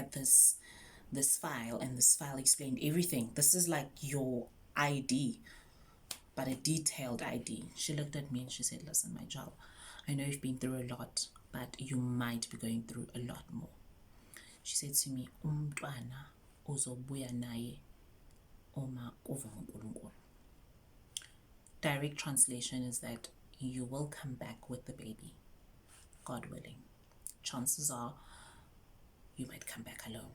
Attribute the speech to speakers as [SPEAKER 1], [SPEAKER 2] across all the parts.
[SPEAKER 1] had this file, and this file explained everything. This is like your ID, but a detailed ID. She looked at me and she said, listen, my child, I know you've been through a lot, but you might be going through a lot more. She said to me, umntwana uzobuya naye uma kuva uNkulunkulu. Direct translation is that you will come back with the baby, God willing. Chances are you might come back alone.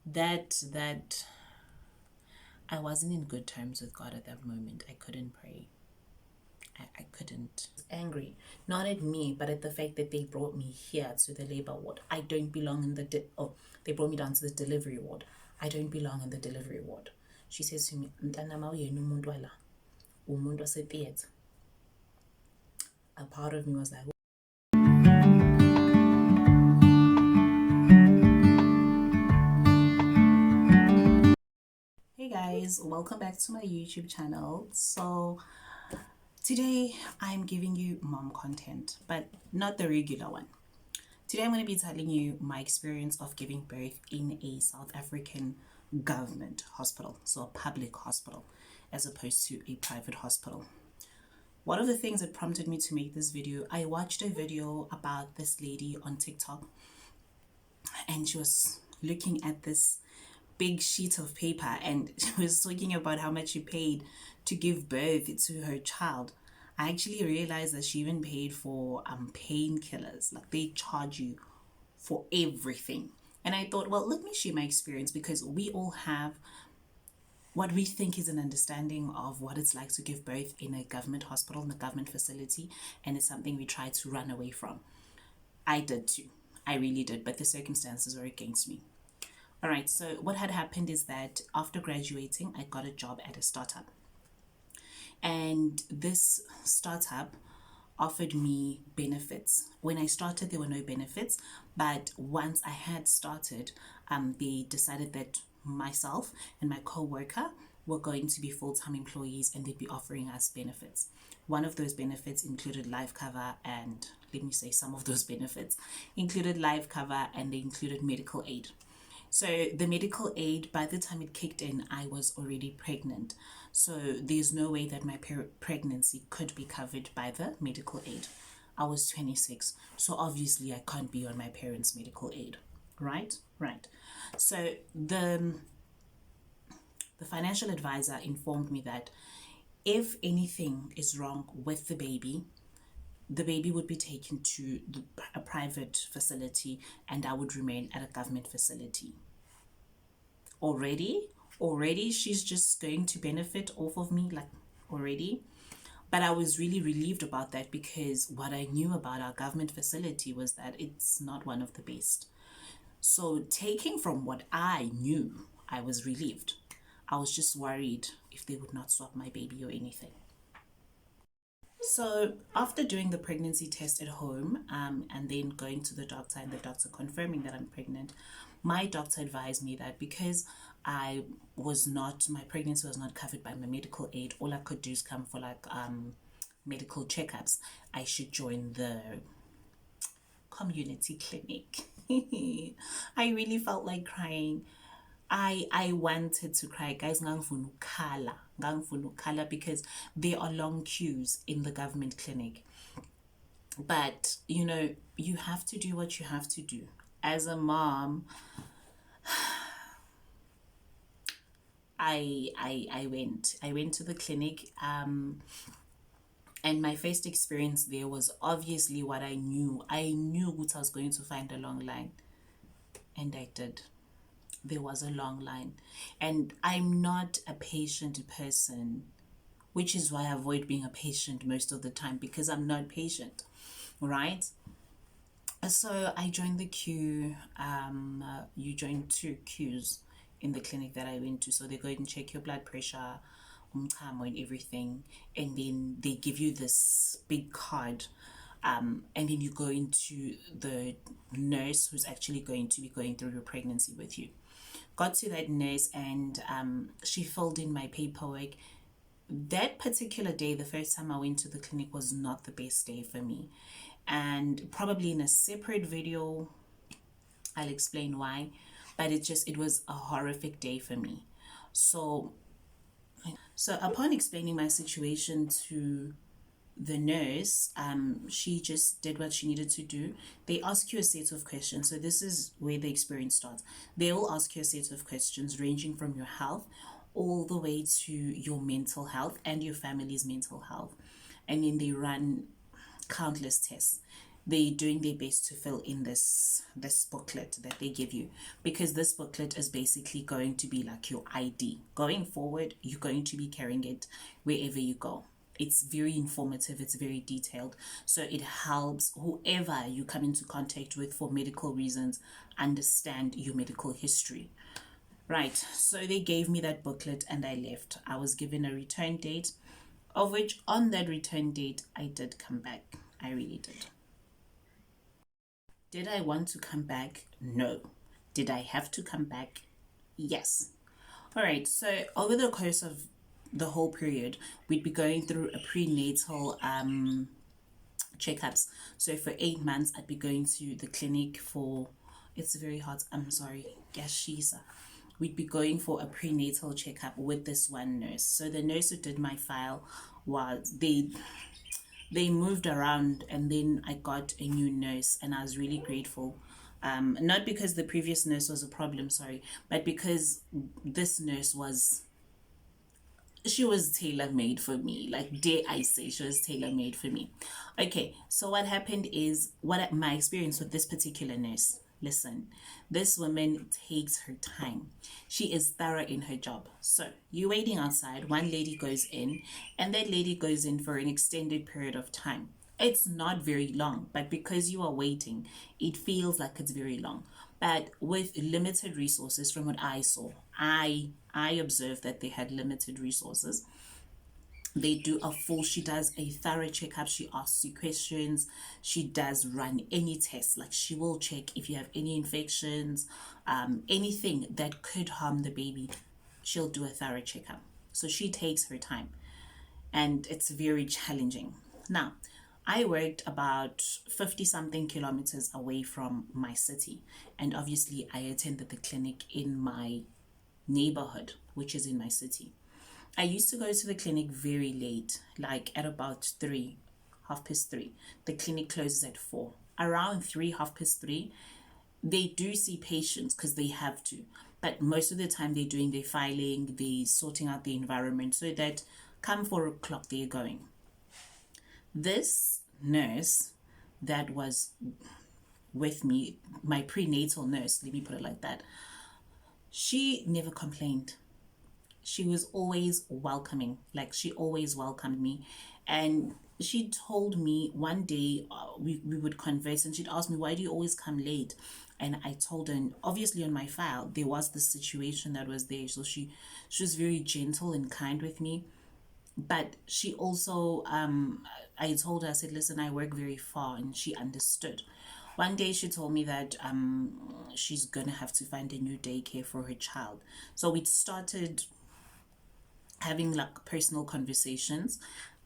[SPEAKER 1] That I wasn't in good terms with God at that moment. I couldn't pray. I couldn't. I was angry, not at me, but at the fact that they brought me here to the labor ward. I don't belong in the they brought me down to the delivery ward. I don't belong in the delivery ward. She says to me, a part of me was like, hey guys, welcome back to my YouTube channel. So today I'm giving you mom content, but not the regular one. Today I'm going to be telling you my experience of giving birth in a South African government hospital, so a public hospital, as opposed to a private hospital. One of the things that prompted me to make this video, I watched a video about this lady on TikTok, and she was looking at this big sheet of paper, and she was talking about how much she paid to give birth to her child. I actually realized that she even paid for painkillers. Like, they charge you for everything. And I thought, well, let me share my experience, because we all have what we think is an understanding of what it's like to give birth in a government hospital, in a government facility, and it's something we try to run away from. I did too. I really did, but the circumstances were against me. All right, so what had happened is that after graduating, I got a job at a startup. And this startup offered me benefits. When I started, there were no benefits, but once I had started, they decided that myself and my co-worker were going to be full-time employees, and they'd be offering us benefits. One of those benefits included life cover, and let me say some of those benefits included life cover, and they included medical aid. So the medical aid, by the time it kicked in, I was already pregnant. So there's no way that my pregnancy could be covered by the medical aid. I was 26, so obviously I can't be on my parents' medical aid, right? Right. So the financial advisor informed me that if anything is wrong with the baby would be taken to a private facility, and I would remain at a government facility. Already she's just going to benefit off of me, like, already. But I was really relieved about that, because what I knew about our government facility was that it's not one of the best. So taking from what I knew, I was relieved. I was just worried if they would not swap my baby or anything. So after doing the pregnancy test at home, and then going to the doctor, and the doctor confirming that I'm pregnant, my doctor advised me that because my pregnancy was not covered by my medical aid, all I could do is come for like medical checkups. I should join the community clinic. I really felt like crying. I wanted to cry, guys. Ngangifuna ukhala because there are long queues in the government clinic. But you have to do what you have to do. As a mom, I went to the clinic, and my first experience there was obviously what I knew. I knew what I was going to find a long line, and I did. There was a long line, and I'm not a patient person, which is why I avoid being a patient most of the time, because I'm not patient, right? So I joined the queue. You join 2 queues in the clinic that I went to. So they go and check your blood pressure, umchamo, and everything, and then they give you this big card. And then you go into the nurse who's actually going to be going through your pregnancy with you. Got to that nurse, and she filled in my paperwork. That particular day, the first time I went to the clinic, was not the best day for me. and probably in a separate video I'll explain why. But it was a horrific day for me. So upon explaining my situation to the nurse, she just did what she needed to do. They ask you a set of questions. So this is where the experience starts. They will ask you a set of questions ranging from your health all the way to your mental health and your family's mental health. And then they run countless tests. They're doing their best to fill in this booklet that they give you, because this booklet is basically going to be like your ID. Going forward, you're going to be carrying it wherever you go. It's very informative, it's very detailed, so it helps whoever you come into contact with for medical reasons understand your medical history. Right, so they gave me that booklet and I left. I was given a return date, of which on that return date I did come back. I really did. Did I want to come back? No. Did I have to come back? Yes. All right, so over the course of the whole period, we'd be going through a prenatal checkups. So for 8 months, I'd be going to the clinic for, it's very hot, I'm sorry, Gashisa. We'd be going for a prenatal checkup with this one nurse. So the nurse who did my file was, they moved around, and then I got a new nurse, and I was really grateful. Not because the previous nurse was a problem, sorry, but because this nurse was tailor-made for me. Like, dare I say, she was tailor-made for me. Okay, so what happened is, my experience with this particular nurse. Listen, this woman takes her time. She is thorough in her job. So you're waiting outside, one lady goes in, and that lady goes in for an extended period of time. It's not very long, but because you are waiting, it feels like it's very long. But with limited resources, from what I saw, I observed that they had limited resources. She does a thorough checkup. She asks you questions. She does run any tests. Like, she will check if you have any infections, anything that could harm the baby. She'll do a thorough checkup. So she takes her time, and it's very challenging. Now, I worked about 50 something kilometers away from my city, and obviously I attended the clinic in my neighborhood, which is in my city. I used to go to the clinic very late, like at about 3, 3:30. The clinic closes at 4. Around 3, 3:30, they do see patients because they have to. But most of the time they're doing their filing, they're sorting out the environment, so that come 4 o'clock they're going. This nurse that was with me, my prenatal nurse, let me put it like that, she never complained. She was always welcoming. Like, she always welcomed me. And she told me one day, we would converse, and she'd ask me, why do you always come late? And I told her, and obviously on my file, there was the situation that was there. So she was very gentle and kind with me. But she also, I told her, I said, listen, I work very far, and she understood. One day she told me that she's going to have to find a new daycare for her child. So we started having like personal conversations,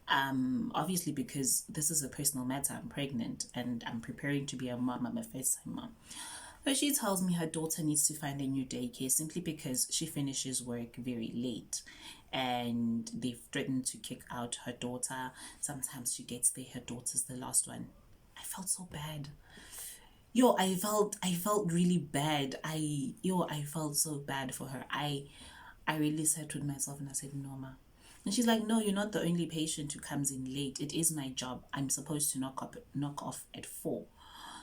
[SPEAKER 1] obviously because this is a personal matter. I'm pregnant and I'm preparing to be a mom. I'm a first-time mom. So she tells me her daughter needs to find a new daycare simply because she finishes work very late, and they've threatened to kick out her daughter. Sometimes she gets there, her daughter's the last one. I felt so bad. I felt really bad. I felt so bad for her. I really sat with myself and I said, no, ma. And she's like, no, you're not the only patient who comes in late. It is my job. I'm supposed to knock off at 4.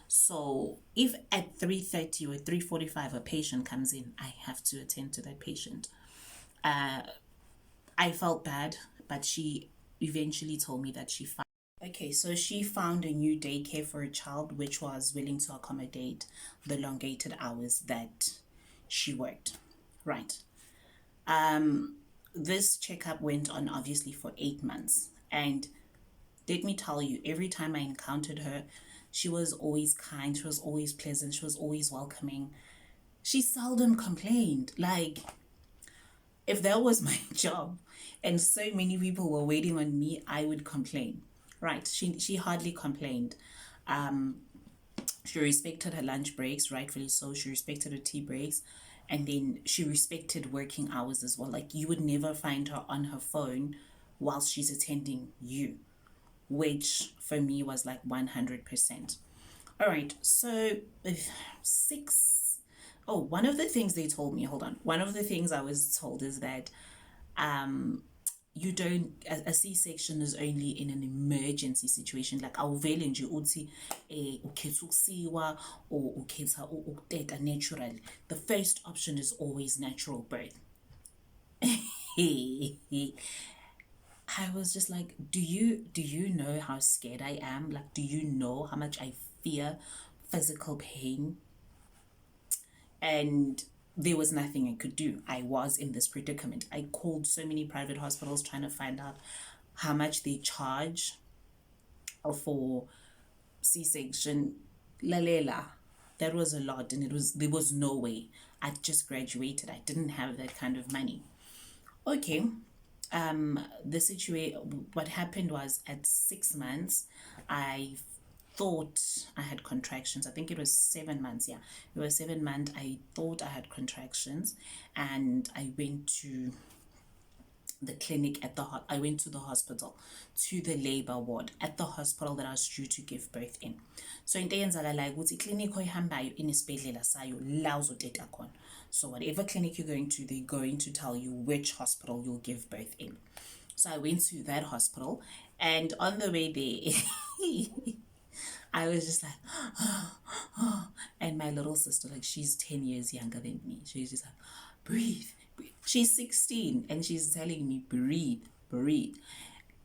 [SPEAKER 1] So if at 3:30 or 3:45 a patient comes in, I have to attend to that patient. I felt bad, but she eventually told me that she found. Okay, so she found a new daycare for a child which was willing to accommodate the elongated hours that she worked. Right. This checkup went on obviously for 8 months, and let me tell you, every time I encountered her, she was always kind, she was always pleasant, she was always welcoming. She seldom complained. Like, if that was my job and so many people were waiting on me, I would complain. Right, she hardly complained. She respected her lunch breaks, rightfully so. She respected her tea breaks. And then she respected working hours as well. Like, you would never find her on her phone whilst she's attending you, which for me was like 100%. All right, so six. Oh, one of the things they told me, hold on. One of the things I was told is that you don't, a C-section is only in an emergency situation. Like, awuvele nje uthi ukhetha ukusiwa or ukhetha ukuteta natural. The first option is always natural birth. I was just like, do you know how scared I am? Like, do you know how much I fear physical pain? And there was nothing I could do. I was in this predicament. I called so many private hospitals trying to find out how much they charge for C-section. Lalela. That was a lot, and there was no way. I just graduated. I didn't have that kind of money. Okay. The situation, what happened was at 6 months, I thought I had contractions. I think it was 7 months. Yeah, it was 7 months. I thought I had contractions, and I went to the clinic I went to the hospital, to the labor ward at the hospital that I was due to give birth in. So into eyenzakalayo ukuthi clinic oyihambayo inesibhedlela sayo la uzoteta khona. So whatever clinic you're going to, they're going to tell you which hospital you'll give birth in. So I went to that hospital, and on the way there I was just like and my little sister, like, she's 10 years younger than me, she's just like, breathe. She's 16 and she's telling me, breathe.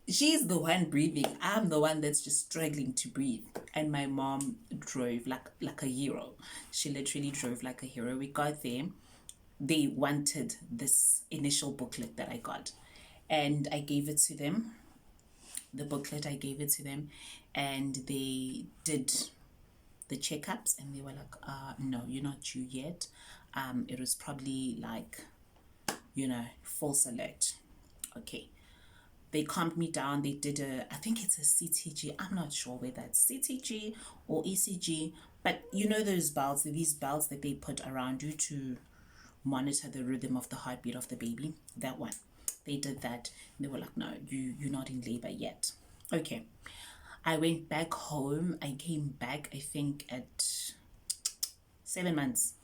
[SPEAKER 1] She's the one breathing. I'm the one that's just struggling to breathe. And my mom drove like a hero. She literally drove like a hero. We got there. They wanted this initial booklet that I got, and I gave it to them. The booklet, I gave it to them, and they did the checkups, and they were like, no, you're not due yet. It was probably like, false alert. Okay. They calmed me down. They did I think it's a CTG. I'm not sure whether it's CTG or ECG, but these belts that they put around you to monitor the rhythm of the heartbeat of the baby. That one. They did that. They were like, no, you're not in labor yet. Okay. I went back home. I came back, I think, at 7 months.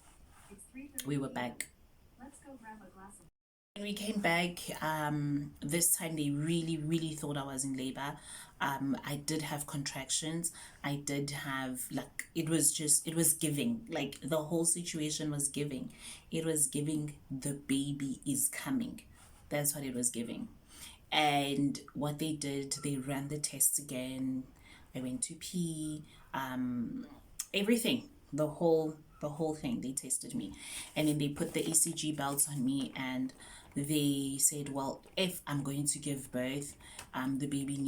[SPEAKER 1] We were back. Let's go grab a glass of. When we came back, this time they really, really thought I was in labor. I did have contractions. I did have, like, it was giving. Like, the whole situation was giving. It was giving the baby is coming. That's what it was giving. And what they did, they ran the tests again. I went to pee, everything, the whole thing. They tested me, and then they put the ECG belts on me, and they said, well, if I'm going to give birth, the baby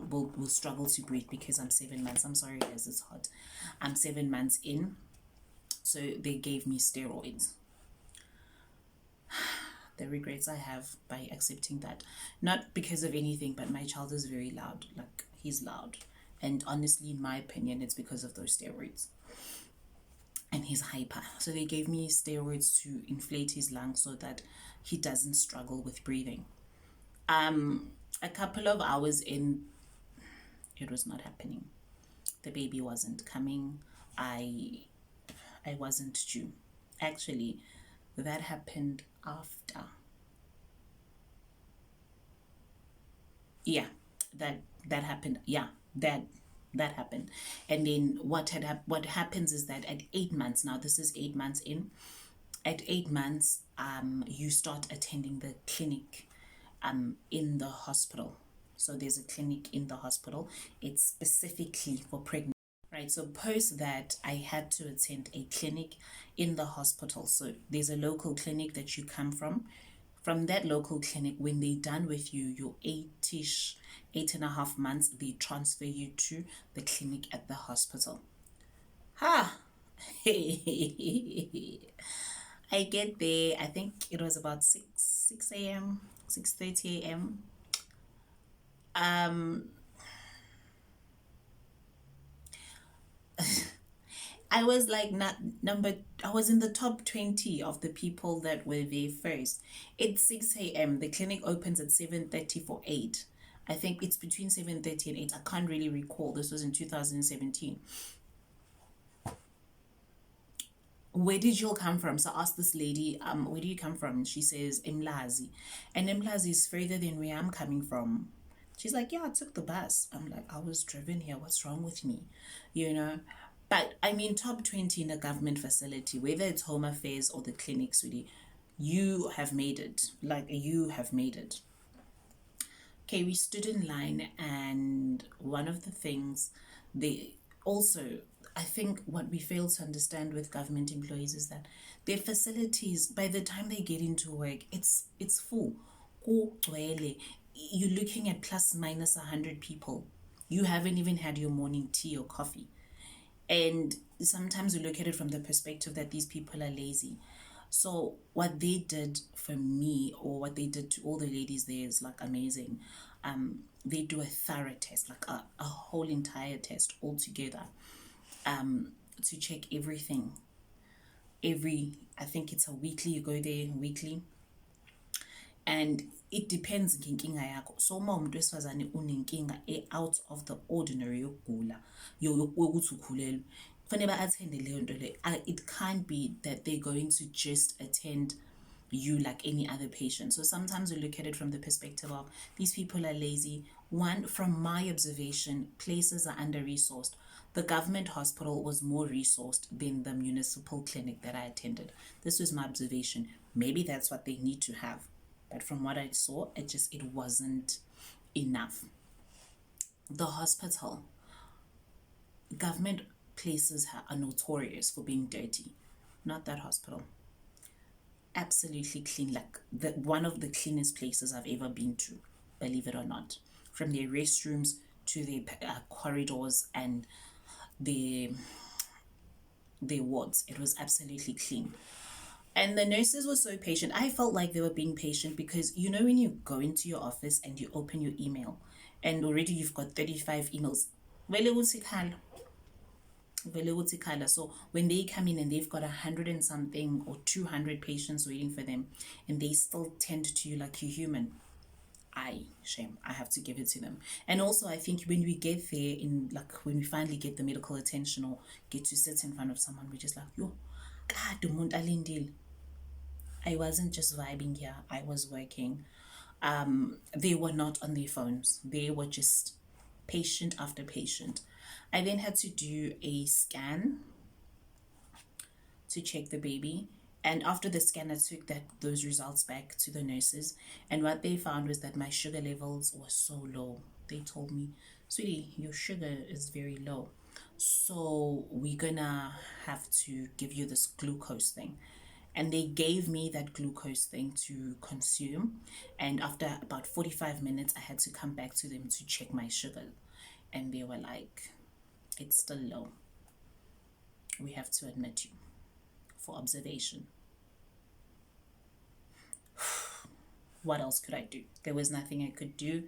[SPEAKER 1] will struggle to breathe because I'm 7 months. I'm sorry guys, it's hot. I'm 7 months in. So they gave me steroids. The regrets I have by accepting that, not because of anything, but my child is very loud. Like, he's loud, and honestly, in my opinion, it's because of those steroids. And he's hyper, so they gave me steroids to inflate his lungs so that he doesn't struggle with breathing. A couple of hours in, it was not happening. The baby wasn't coming. I wasn't due. Actually, that happened after. Yeah, that happened. Yeah, that happened. And then what happens is that at 8 months, now this is 8 months in, at 8 months, you start attending the clinic in the hospital. So there's a clinic in the hospital. It's specifically for pregnant. Right, so post that, I had to attend a clinic in the hospital. So there's a local clinic that you come from. From that local clinic, when they're done with you, you're 8.5 months, they transfer you to the clinic at the hospital. I get there, I think it was about 6 a.m., 6:30 a.m. I was like not number. I was in the top 20 of the people that were there first. It's 6 a.m. The clinic opens at 7:30 for 8. I think it's between 7:30 and 8. I can't really recall. This was in 2017. Where did you all come from? So I asked this lady, where do you come from? And she says, Imlazi. And Imlazi is further than where I'm coming from. She's like, yeah, I took the bus. I'm like, I was driven here. What's wrong with me? You know? But I mean, top 20 in a government facility, whether it's home affairs or the clinics, really, you have made it. Like, you have made it. Okay, we stood in line, and one of the things they also, I think what we fail to understand with government employees is that their facilities, by the time they get into work, it's full. You're looking at plus minus 100 people. You haven't even had your morning tea or coffee. And sometimes we look at it from the perspective that these people are lazy. So what they did for me, or what they did to all the ladies there, is like amazing. They do a thorough test, like a whole entire test altogether, to check everything. I think it's a weekly, you go there weekly. And it depends ngenkinga yakho. So uma umuntu wesifazane unenkinga out of the ordinary yokugula yokuthi ukhulelwe, kufanele ba-attende leyo nto leyo. It can't be that they're going to just attend you like any other patient. So sometimes we look at it from the perspective of these people are lazy. One, from my observation, places are under-resourced. The government hospital was more resourced than the municipal clinic that I attended. This was my observation. Maybe that's what they need to have. But from what I saw, it wasn't enough. The hospital, government places are notorious for being dirty. Not that hospital. Absolutely clean, like one of the cleanest places I've ever been to, believe it or not. From their restrooms to their corridors and their wards, it was absolutely clean. And the nurses were so patient. I felt like they were being patient because, you know, when you go into your office and you open your email and already you've got 35 emails. So when they come in and they've got 100 and something or 200 patients waiting for them, and they still tend to you like you're human, shame. I have to give it to them. And also, I think when we get there, when we finally get the medical attention or get to sit in front of someone, we're just like, yo, God, umuntu alindile. I wasn't just vibing here. I was working. They were not on their phones. They were just patient after patient. I then had to do a scan to check the baby. And after the scan, I took those results back to the nurses. And what they found was that my sugar levels were so low. They told me, sweetie, your sugar is very low. So we're gonna have to give you this glucose thing. And they gave me that glucose thing to consume. And after about 45 minutes, I had to come back to them to check my sugar. And they were like, it's still low. We have to admit you for observation. What else could I do? There was nothing I could do.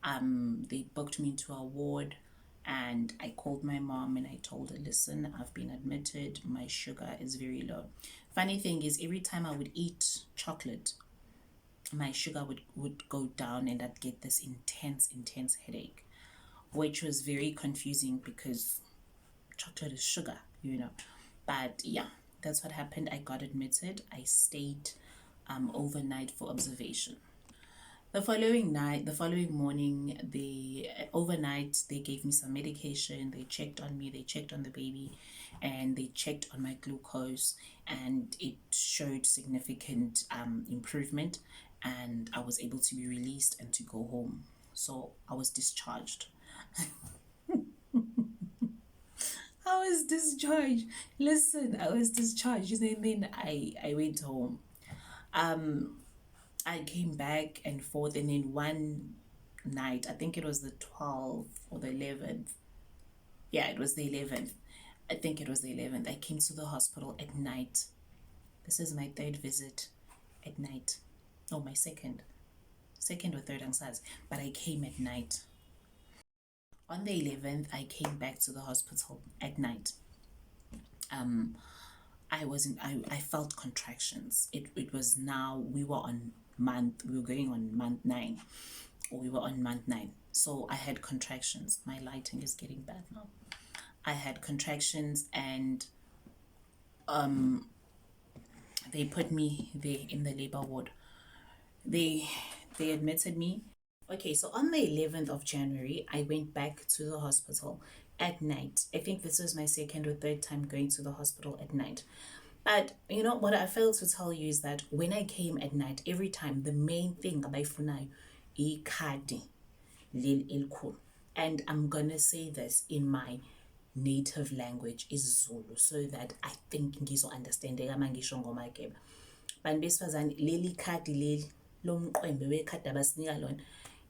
[SPEAKER 1] They booked me into a ward, and I called my mom and I told her, listen, I've been admitted. My sugar is very low. Funny thing is, every time I would eat chocolate, my sugar would go down and I'd get this intense headache, which was very confusing because chocolate is sugar, you know. But yeah, that's what happened. I got admitted. I stayed overnight for observation. The following morning, overnight, they gave me some medication. They checked on me, they checked on the baby, and they checked on my glucose, and it showed significant improvement, and I was able to be released and to go home. So I was discharged. I was discharged. Listen, I was discharged, and then I went home. I came back and forth, and then one night, I think it was the 12th or the 11th. Yeah, it was the 11th. I think it was the 11th. I came to the hospital at night. This is my third visit at night. Oh, my second or third, but I came at night. On the 11th, I came back to the hospital at night. I felt contractions. It was now, we were going on month 9, or we were on month 9. So I had contractions. My lighting is getting bad now. I had contractions, and they put me there in the labor ward. They admitted me. Okay, so on the 11th of January, I went back to the hospital at night. I think this was my second or third time going to the hospital at night. But you know what I failed to tell you is that when I came at night, every time the main thing abayifunayo ikhadi leli elikhulu. And I'm gonna say this in my native language, is Zulu, so that I think ngizo-understandeka mangisho ngomakeba. Bantu besifazane, leli khadi leli lomqwembe wekhadi abasinika lona,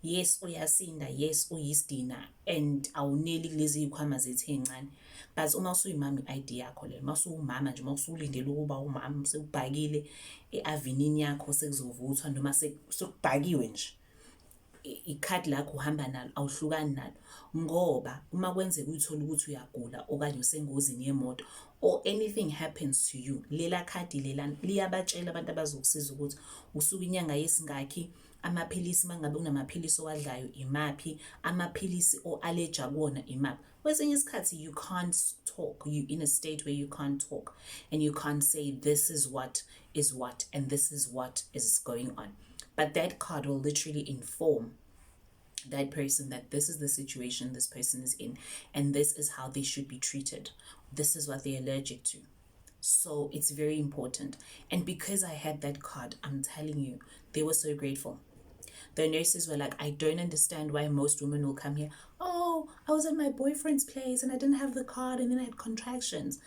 [SPEAKER 1] yes uyasinda, yes uyisidina, and awuneli kulezi yikhwama zethu ey'ncane. But uma usuyimama i-ID yakho leyo, uma usuwumama nje, uma usulindele ukuba umama, sekubhakile e-avenini yakho, sekuzovuthwa noma sekubhakiwe nje, ikhadi lakho uhamba nalo, awuhlukani nalo. Ngoba uma kwenzeka uyithola ukuthi uyagula okanye usengozini yemoto or anything happens to you, lela khadi lelana liyabatshela abantu abazokusiza ukuthi usuka inyanga yesingakhi, amaphilisi mangabe unamaphilisi owadlayo imaphi, amaphilisi o-allergy kuwona imaphi. Kwesinye isikhathi you can't talk, you in a state where you can't talk and you can't say this is what is what and this is what is going on. But that card will literally inform that person that this is the situation this person is in and this is how they should be treated. This is what they're allergic to. So it's very important. And because I had that card, I'm telling you, they were so grateful. The nurses were like, I don't understand why most women will come here. Oh, I was at my boyfriend's place and I didn't have the card and then I had contractions.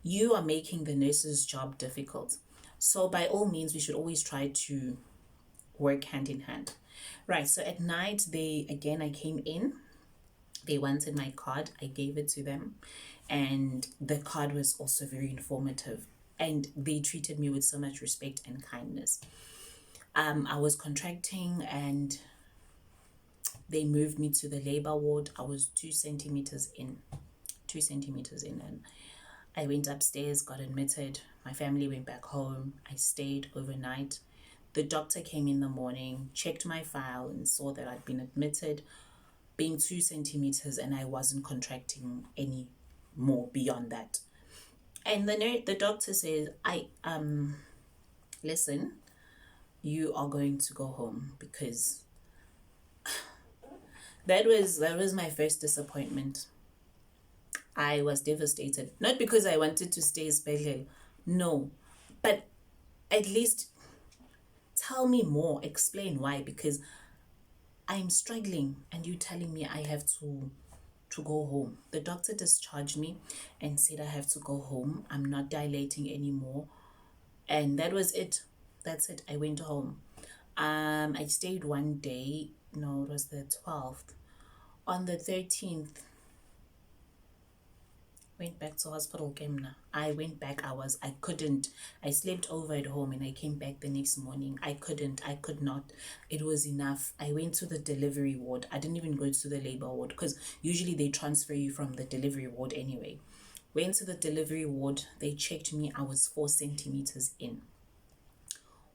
[SPEAKER 1] You are making the nurse's job difficult. So by all means, we should always try to work hand in hand. Right, so at night, I came in. They wanted my card. I gave it to them. And the card was also very informative. And they treated me with so much respect and kindness. I was contracting and they moved me to the labor ward. I was 2 centimeters in. And I went upstairs, got admitted. My family went back home. I stayed overnight. The doctor came in the morning, checked my file and saw that I'd been admitted, being 2 centimeters, and I wasn't contracting any more beyond that. And the doctor says, listen, you are going to go home, because that was my first disappointment. I was devastated. Not because I wanted to stay special, no, but at least tell me more, explain why, because I'm struggling and you telling me I have to go home. The doctor discharged me and said I have to go home. I'm not dilating anymore. And that was it. That's it. I went home. I stayed one day. No, it was the 12th. On the 13th, went back to hospital. I went back. I couldn't. I slept over at home and I came back the next morning. I could not. It was enough. I went to the delivery ward. I didn't even go to the labor ward because usually they transfer you from the delivery ward anyway. Went to the delivery ward. They checked me. I was 4 centimeters in.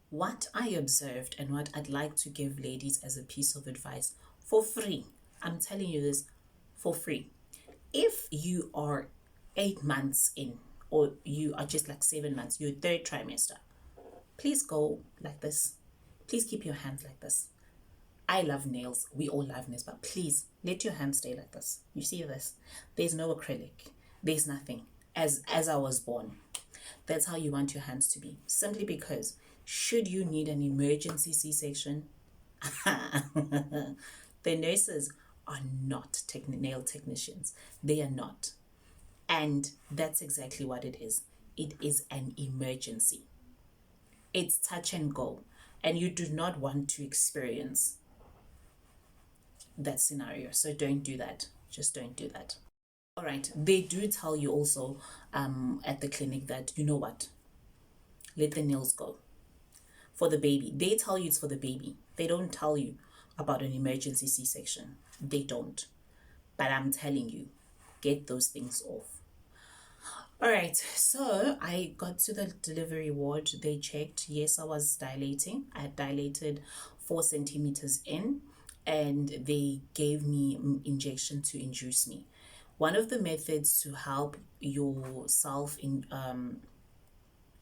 [SPEAKER 1] What I observed and what I'd like to give ladies as a piece of advice for free. I'm telling you this for free. If you are 8 months in, or you are just like 7 months, your 3rd trimester, please go like this. Please keep your hands like this. I love nails. We all love nails, but please let your hands stay like this. You see this? There's no acrylic. There's nothing. As I was born, that's how you want your hands to be. Simply because should you need an emergency C-section, the nurses are not nail technicians. They are not. And that's exactly what it is. It is an emergency. It's touch and go. And you do not want to experience that scenario. So don't do that. Just don't do that. All right. They do tell you also at the clinic that, you know what, let the nails go. For the baby. They tell you it's for the baby. They don't tell you about an emergency C-section. They don't. But I'm telling you, get those things off. All right, so I got to the delivery ward. They checked. Yes, I was dilating. I had dilated 4 centimeters in, and they gave me injection to induce me. One of the methods to help yourself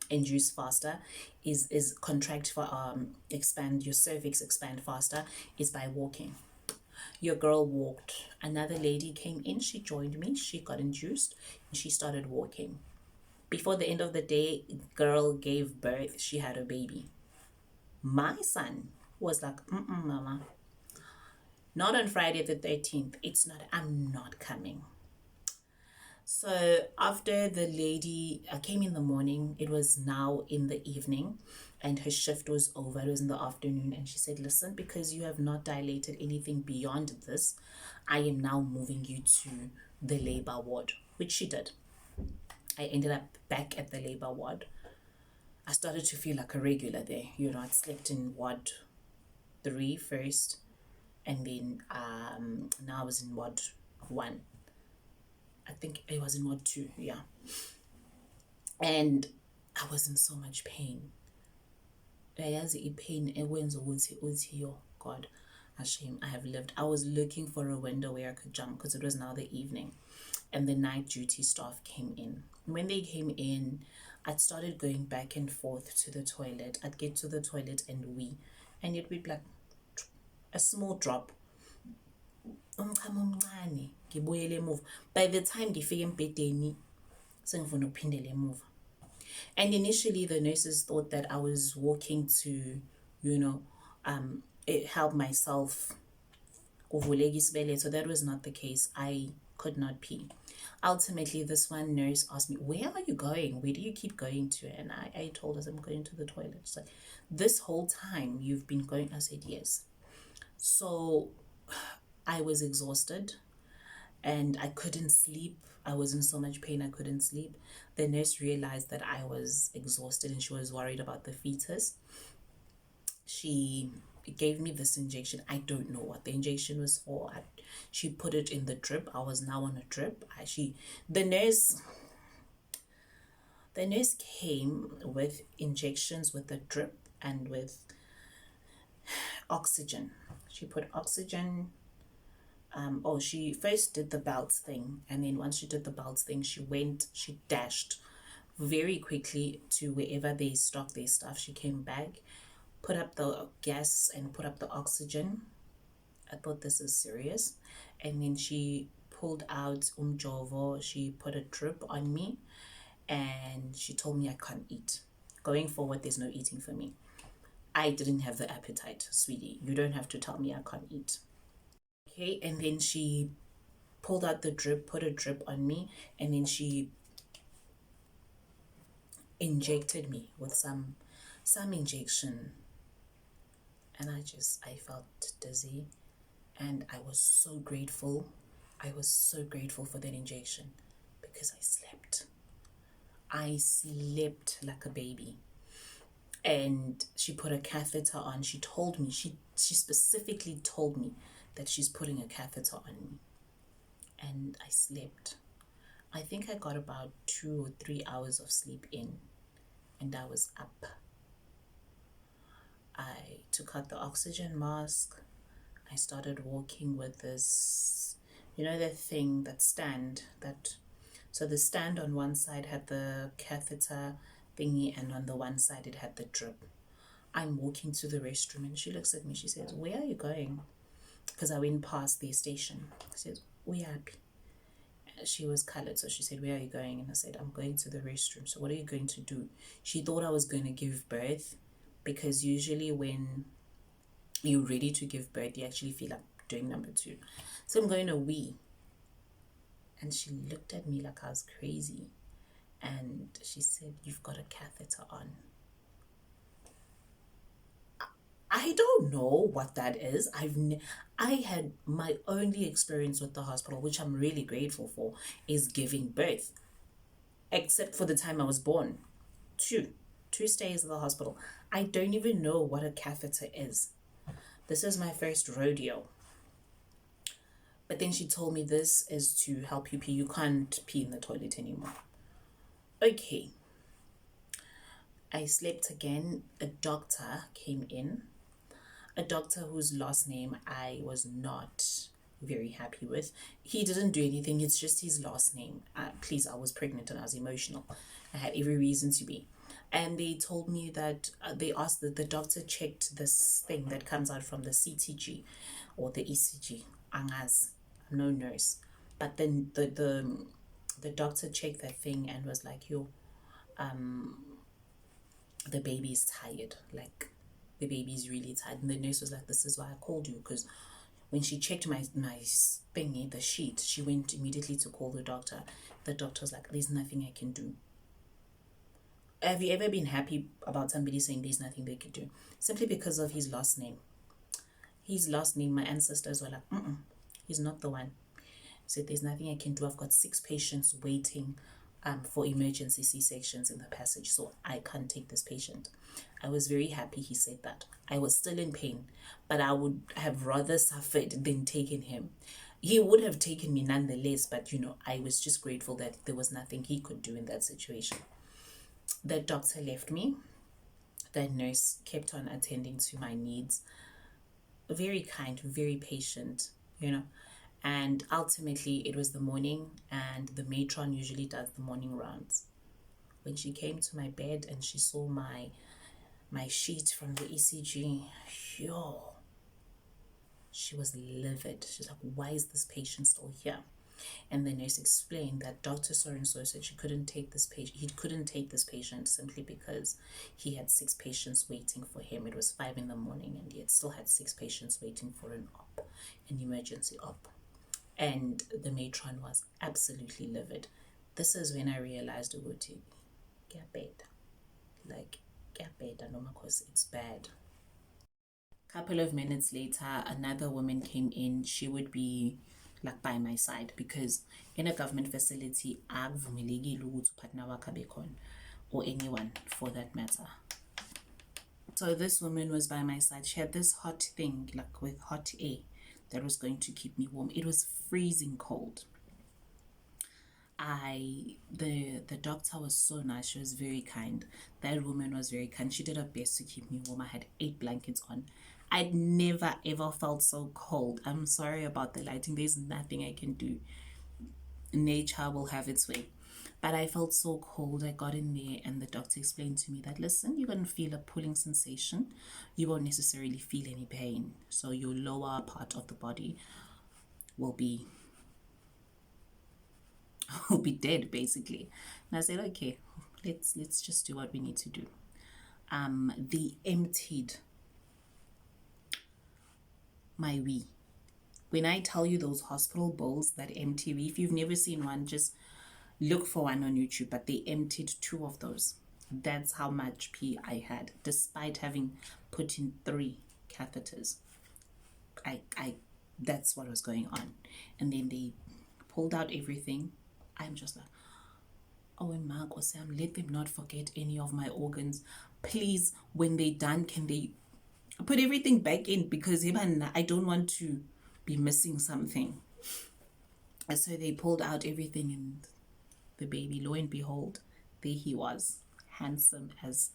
[SPEAKER 1] induce faster is contract for expand your cervix, expand faster, is by walking. Your girl walked. Another lady came in. She joined me. She got induced, and she started walking. Before the end of the day, girl gave birth. She had a baby. My son was like, mama, not on Friday the 13th. It's not, I'm not coming. So after the lady came in the morning, it was now in the evening and her shift was over. It was in the afternoon. And she said, listen, because you have not dilated anything beyond this, I am now moving you to the labor ward, which she did. I ended up back at the labor ward. I started to feel like a regular there. You know, I'd slept in ward 3 first, and then now I was in ward 1. I think it was in ward 2, yeah. And I was in so much pain. Pain, oh God, shame. I have lived. I was looking for a window where I could jump because it was now the evening, and the night duty staff came in. When they came in, I'd started going back and forth to the toilet. I'd get to the toilet and wee, and it would be like a small drop. By the time ngifike embedeni sengifuna ukuphindela emuva. And initially the nurses thought that I was walking to, help myself. So that was not the case. I could not pee. Ultimately, this one nurse asked me, where are you going? Where do you keep going to? And I told her, I'm going to the toilet. She's like, this whole time you've been going? I said, yes. So I was exhausted and I couldn't sleep. I was in so much pain I couldn't sleep. The nurse realized that I was exhausted and she was worried about the fetus. She gave me this injection. I don't know what the injection was for. She put it in the drip. I was now on a drip. The nurse came with injections with the drip and with oxygen. She put oxygen. She first did the belts thing, and then once she did the belts thing, she dashed very quickly to wherever they stock their stuff. She came back, put up the gas and put up the oxygen. I thought, this is serious. And then she pulled out umjovo. She put a drip on me and she told me I can't eat. Going forward, there's no eating for me. I didn't have the appetite, sweetie. You don't have to tell me I can't eat. Okay, and then she pulled out the drip, put a drip on me, and then she injected me with some injection. And I felt dizzy, and I was so grateful. I was so grateful for that injection because I slept. I slept like a baby. And she put a catheter on. She told me, she specifically told me that she's putting a catheter on me. And I slept. I think I got about 2 or 3 hours of sleep in, and I was up. I took out the oxygen mask. I started walking with this, that thing, that stand, so the stand on one side had the catheter thingy, and on the one side it had the drip. I'm walking to the restroom and she looks at me. She says, where are you going? Because I went past the station. She says, where are you? She was colored, so she said, where are you going? And I said, I'm going to the restroom. So what are you going to do? She thought I was going to give birth, because usually when you're ready to give birth, you actually feel like doing number 2. So I'm going to wee. And she looked at me like I was crazy. And she said, you've got a catheter on. I don't know what that is. I had my only experience with the hospital, which I'm really grateful for, is giving birth. Except for the time I was born. Two stays at the hospital. I don't even know what a catheter is. This is my first rodeo. But then she told me this is to help you pee. You can't pee in the toilet anymore. Okay, I slept again. A doctor came in, a doctor whose last name I was not very happy with. He didn't do anything, it's just his last name. Please, I was pregnant and I was emotional. I had every reason to be. And they told me that they asked that the doctor checked this thing that comes out from the CTG or the ECG. Angas, I'm no nurse. But then the doctor checked that thing and was like, yo, the baby is tired. Like, the baby is really tired. And the nurse was like, this is why I called you, because when she checked my thingy, the sheet, she went immediately to call the doctor. The doctor was like, there's nothing I can do. Have you ever been happy about somebody saying there's nothing they could do? Simply because of his last name. His last name, my ancestors were like, he's not the one. He said, there's nothing I can do. I've got 6 patients waiting for emergency C-sections in the passage, so I can't take this patient. I was very happy he said that. I was still in pain, but I would have rather suffered than taken him. He would have taken me nonetheless, but I was just grateful that there was nothing he could do in that situation. The doctor left me. The nurse kept on attending to my needs. Very kind, very patient, and ultimately it was the morning, and the matron usually does the morning rounds. When she came to my bed and she saw my sheet from the ECG, she was livid. She's like, why is this patient still here? And the nurse explained that Dr. So-and-so said he couldn't take this patient simply because he had 6 patients waiting for him. It was 5 in the morning and he had still had 6 patients waiting for an emergency op. And the matron was absolutely livid. This is when I realized ukuthi kuyabheda. Like, kuyabheda noma because it's bad. Couple of minutes later, another woman came in. She would be like by my side, because in a government facility, akuvumelekile ukuthi upartner wakho abe khona, or anyone for that matter. So this woman was by my side. She had this hot thing, like with hot air, that was going to keep me warm. It was freezing cold. The doctor was so nice. She was very kind. That woman was very kind. She did her best to keep me warm. I had 8 blankets on. I'd never ever felt so cold. I'm sorry about the lighting. There's nothing I can do. Nature will have its way. But I felt so cold. I got in there and the doctor explained to me that, listen, you're going to feel a pulling sensation. You won't necessarily feel any pain. So your lower part of the body will be dead, basically. And I said, okay, let's just do what we need to do. They emptied my wee. When I tell you those hospital bowls that empty wee, if you've never seen one, just look for one on YouTube. But they emptied 2 of those. That's how much pee I had, despite having put in 3 catheters. That's what was going on. And then they pulled out everything. I'm just like, oh, and Mark or Sam, let them not forget any of my organs. Please, when they're done, can they put everything back in, because even I don't want to be missing something. And so they pulled out everything, and the baby, lo and behold, there he was, handsome as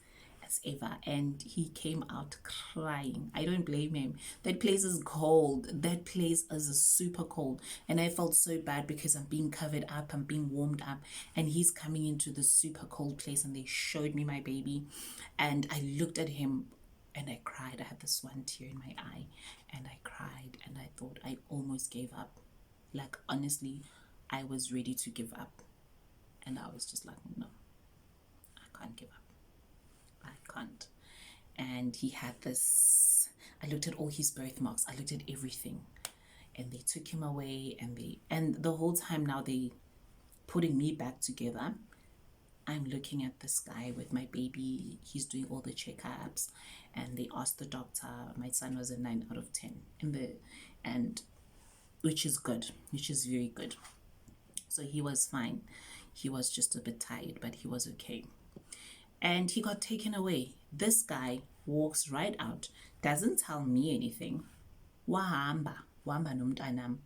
[SPEAKER 1] ever, and he came out crying. I don't blame him. That place is cold. That place is super cold, and I felt so bad because I'm being covered up, I'm being warmed up, and he's coming into the super cold place. And they showed me my baby, and I looked at him and I cried. I had this one tear in my eye, and I cried, and I thought I almost gave up. Like, honestly, I was ready to give up, and I was just like, no, I can't give up. I can't. And he had this, I looked at all his birthmarks, I looked at everything, and they took him away, and the whole time now they putting me back together. I'm looking at this guy with my baby. He's doing all the checkups, and they asked the doctor. My son was a 9 out of 10, and which is good, which is very good. So he was fine. He was just a bit tired, but he was okay. And he got taken away. This guy walks right out, doesn't tell me anything. Wahamba nomntanam,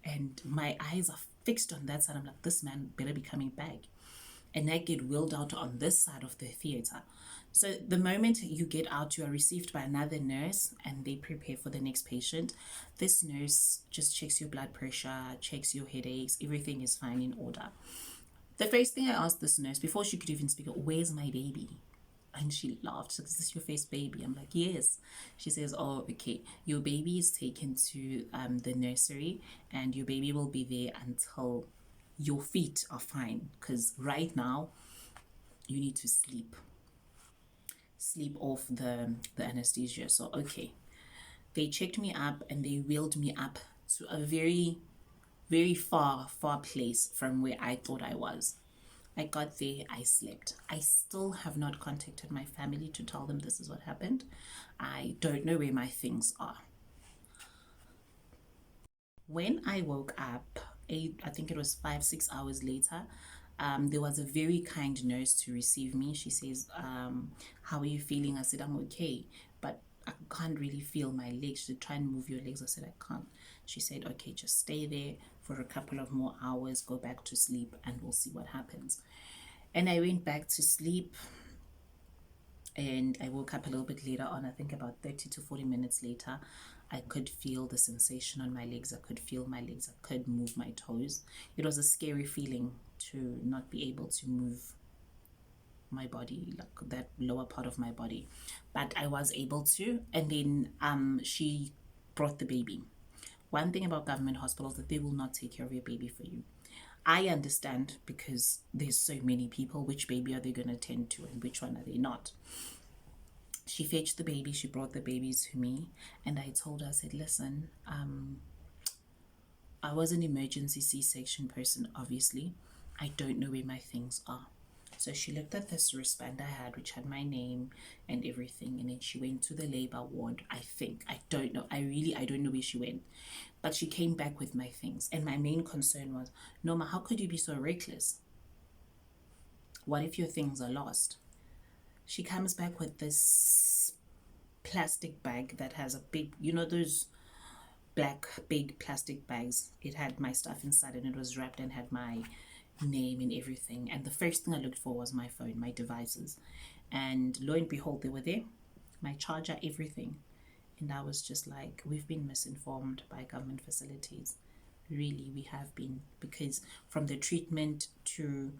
[SPEAKER 1] and my eyes are fixed on that side. I'm like, this man better be coming back. and I get wheeled out on this side of the theater. So the moment you get out, you are received by another nurse and they prepare for the next patient. This nurse just checks your blood pressure, checks your headaches, everything is fine, in order. The first thing I asked this nurse, before she could even speak, where's my baby? And she laughed. She said, is this your first baby? I'm like, yes. She says, oh, okay. Your baby is taken to the nursery and your baby will be there until your feet are fine. Because right now, you need to sleep off the anesthesia. So, okay. They checked me up and they wheeled me up to a very, very far place from where I thought I was. I got there, I slept. I still have not contacted my family to tell them this is what happened. I don't know where my things are. When I woke up, I think it was 5-6 hours later, there was a very kind nurse to receive me. She says, how are you feeling? I said, I'm okay, but I can't really feel my legs. She said, try and move your legs. I said, I can't. She said, okay, just stay there for a couple of more hours, go back to sleep, and we'll see what happens. And I went back to sleep, and I woke up a little bit later on, I think about 30 to 40 minutes later. I could feel the sensation on my legs. I could feel my legs. I could move my toes. It was a scary feeling to not be able to move my body, like that lower part of my body. But I was able to. And then she brought the baby. One thing about government hospitals is that they will not take care of your baby for you. I understand, because there's so many people, which baby are they going to tend to and which one are they not? She fetched the baby, she brought the baby to me, and I told her, I said, listen, I was an emergency C-section person, obviously. I don't know where my things are. So she looked at this wristband I had, which had my name and everything, and then she went to the labor ward, I think. I don't know. I don't know where she went. But she came back with my things. And my main concern was, Norma, how could you be so reckless? What if your things are lost? She comes back with this plastic bag that has a big, you know, those black big plastic bags. It had my stuff inside and it was wrapped and had my name and everything. And the first thing I looked for was my phone, my devices. And lo and behold, they were there. My charger, everything. And I was just like, we've been misinformed by government facilities. Really, we have been. Because from the treatment to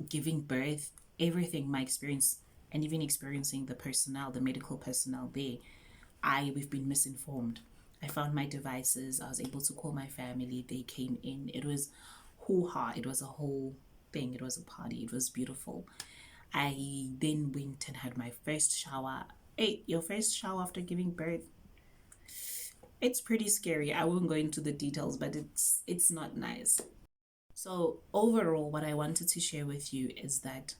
[SPEAKER 1] giving birth, everything, my experience, and even experiencing the personnel, the medical personnel there, we've been misinformed. I found my devices. I was able to call my family. They came in. It was hoo-ha. It was a whole thing. It was a party. It was beautiful. I then went and had my first shower. Hey, your first shower after giving birth, it's pretty scary. I won't go into the details, but it's not nice. So overall, what I wanted to share with you is that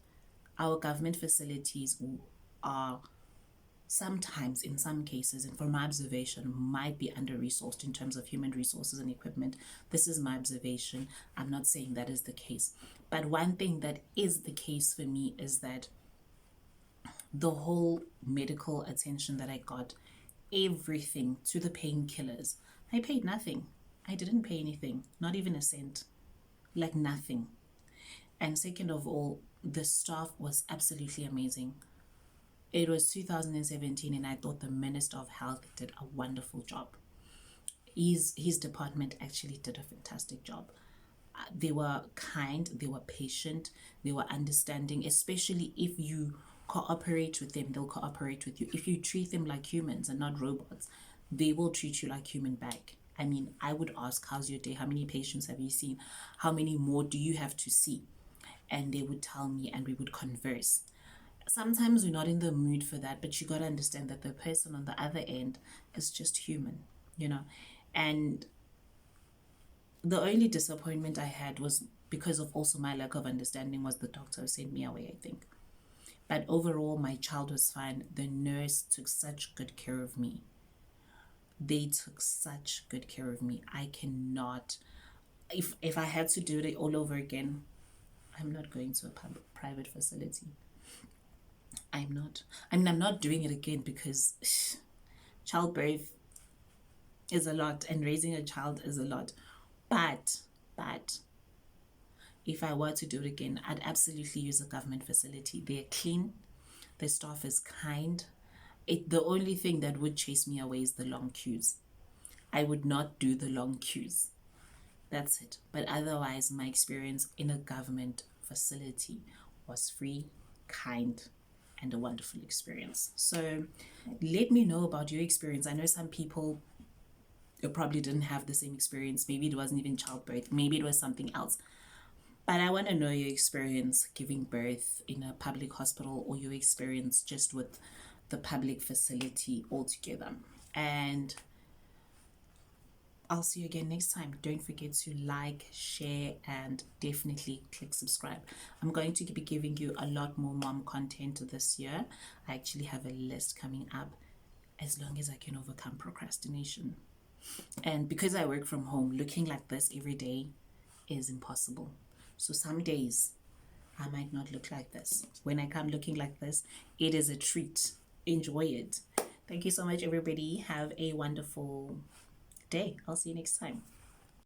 [SPEAKER 1] our government facilities are sometimes, in some cases, and from my observation, might be under-resourced in terms of human resources and equipment. This is my observation. I'm not saying that is the case. But one thing that is the case for me is that the whole medical attention that I got, everything to the painkillers, I paid nothing. I didn't pay anything, not even a cent, like nothing. And second of all, the staff was absolutely amazing. It was 2017 and I thought the Minister of Health did a wonderful job. His department actually did a fantastic job. They were kind, they were patient, they were understanding, especially if you cooperate with them, they'll cooperate with you. If you treat them like humans and not robots, they will treat you like human back. I mean, I would ask, how's your day? How many patients have you seen? How many more do you have to see? And they would tell me and we would converse. Sometimes we're not in the mood for that, but you got to understand that the person on the other end is just human, you know. And the only disappointment I had was because of also my lack of understanding was the doctor who sent me away, I think. But overall, my child was fine. The nurse took such good care of me. They took such good care of me. I cannot, if I had to do it all over again, I'm not going to a private facility. I'm not. I mean, I'm not doing it again because childbirth is a lot and raising a child is a lot. But if I were to do it again, I'd absolutely use a government facility. They're clean, the staff is kind. The only thing that would chase me away is the long queues. I would not do the long queues. That's it. But otherwise, my experience in a government facility was free, kind, and a wonderful experience. So let me know about your experience. I know some people probably didn't have the same experience. Maybe it wasn't even childbirth. Maybe it was something else. But I want to know your experience giving birth in a public hospital, or your experience just with the public facility altogether. And I'll see you again next time. Don't forget to like, share, and definitely click subscribe. I'm going to be giving you a lot more mom content this year. I actually have a list coming up, as long as I can overcome procrastination. And because I work from home, looking like this every day is impossible. So some days I might not look like this. When I come looking like this, it is a treat. Enjoy it. Thank you so much, everybody. Have a wonderful day. I'll see you next time.